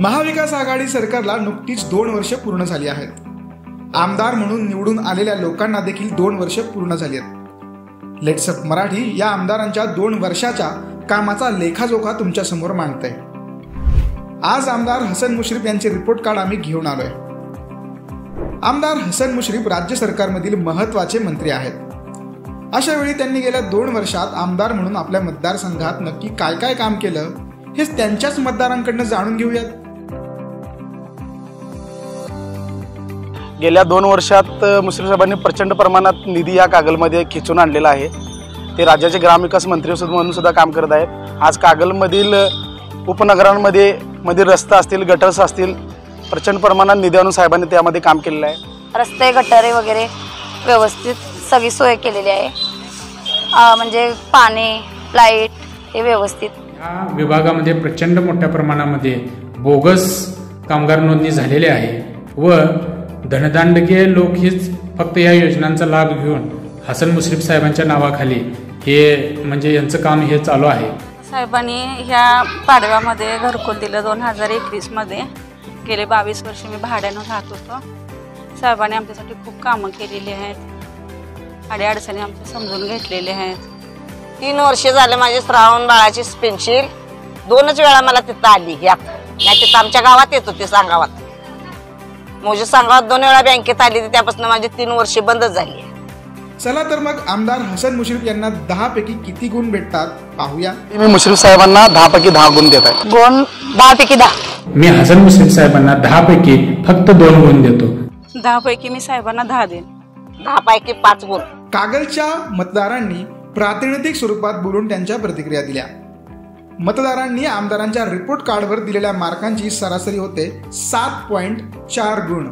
महाविकास आघाडी सरकारला नुकतीच 2 वर्ष पूर्ण झाली आहेत. आमदार म्हणून निवडून आलेल्या लोकांना देखील 2 वर्ष पूर्ण झाली आहेत. लेट्स अप मराठी या आमदारांच्या 2 वर्षाच्या कामाचा लेखाजोखा तुमच्या समोर मांडतंय. आज आमदार हसन मुश्रीफ यांचे रिपोर्ट कार्ड आम्ही घेऊन आलोय. आमदार हसन मुश्रीफ राज्य सरकारमधील महत्त्वाचे मंत्री आहेत. अशा वेळी त्यांनी गेल्या 2 वर्षात आमदार म्हणून आपल्या मतदारसंघात नक्की काय काय काम केलं हेच त्यांच्याच मतदारांकडून जाणून घेऊयात. गेल्या 2 वर्षात मुश्रीफ साहेबांनी प्रचंड प्रमाणात निधी या कागलमध्ये खेचून आणलेला आहे. ते राज्याचे ग्रामविकास मंत्री म्हणून सुद्धा काम करत आहेत. आज कागलमधील उपनगरांमध्ये रस्ता असतील, गटर्स असतील, प्रचंड प्रमाणात निधी आणून साहेबांनी त्यामध्ये काम केलेलं आहे. रस्ते गटारे वगैरे व्यवस्थित सगळी सोय केलेली आहे. म्हणजे पाणी, लाईट हे व्यवस्थित. या विभागामध्ये प्रचंड मोठ्या प्रमाणामध्ये बोगस कामगार नोंदणी झालेली आहे व धनदांडकीय लोक हीच फक्त या योजनांचा लाभ घेऊन हसन मुश्रीफ साहेबांच्या नावाखाली हे म्हणजे यांचं काम हे चालू आहे. साहेबांनी ह्या पाडव्यामध्ये घरकुल दिलं 2021मध्ये. गेले 22 वर्ष मी भाड्यानं राहत होतो. साहेबांनी आमच्यासाठी खूप कामं केलेली आहेत. अडीअडचणी आमच्या समजून घेतलेले आहेत. 3 वर्ष झाले माझे श्रावण बाळाची पेन्शन 2च वेळा मला तिथं आली. नाही तिथं आमच्या गावात येत होती, सांगावात. माझ्या सांगावात 2 वेळा बँकेत आली. त्यापासून माझे 3 वर्ष बंदच झाली. चला तर मग आमदार हसन मुश्रीफ यांना 10 पैकी किती गुण भेटतात पाहूया. मी मुश्रीफ साहेबांना 10 पैकी 10 गुण देत आहे. गुण 10 पैकी 10. मी हसन मुश्रीफ साहेबांना 10 पैकी फक्त 2 गुण देतो. 10 पैकी मी साहेबांना 10 देईन. 10 पैकी 5 गुण. कागलच्या मतदारांनी प्रातिनिधिक स्वरूपात बोलून त्यांच्या प्रतिक्रिया दिल्या. मतदारांनी आमदारांच्या रिपोर्ट कार्डवर दिलेल्या मार्कांची सरासरी होते 7.4 गुण.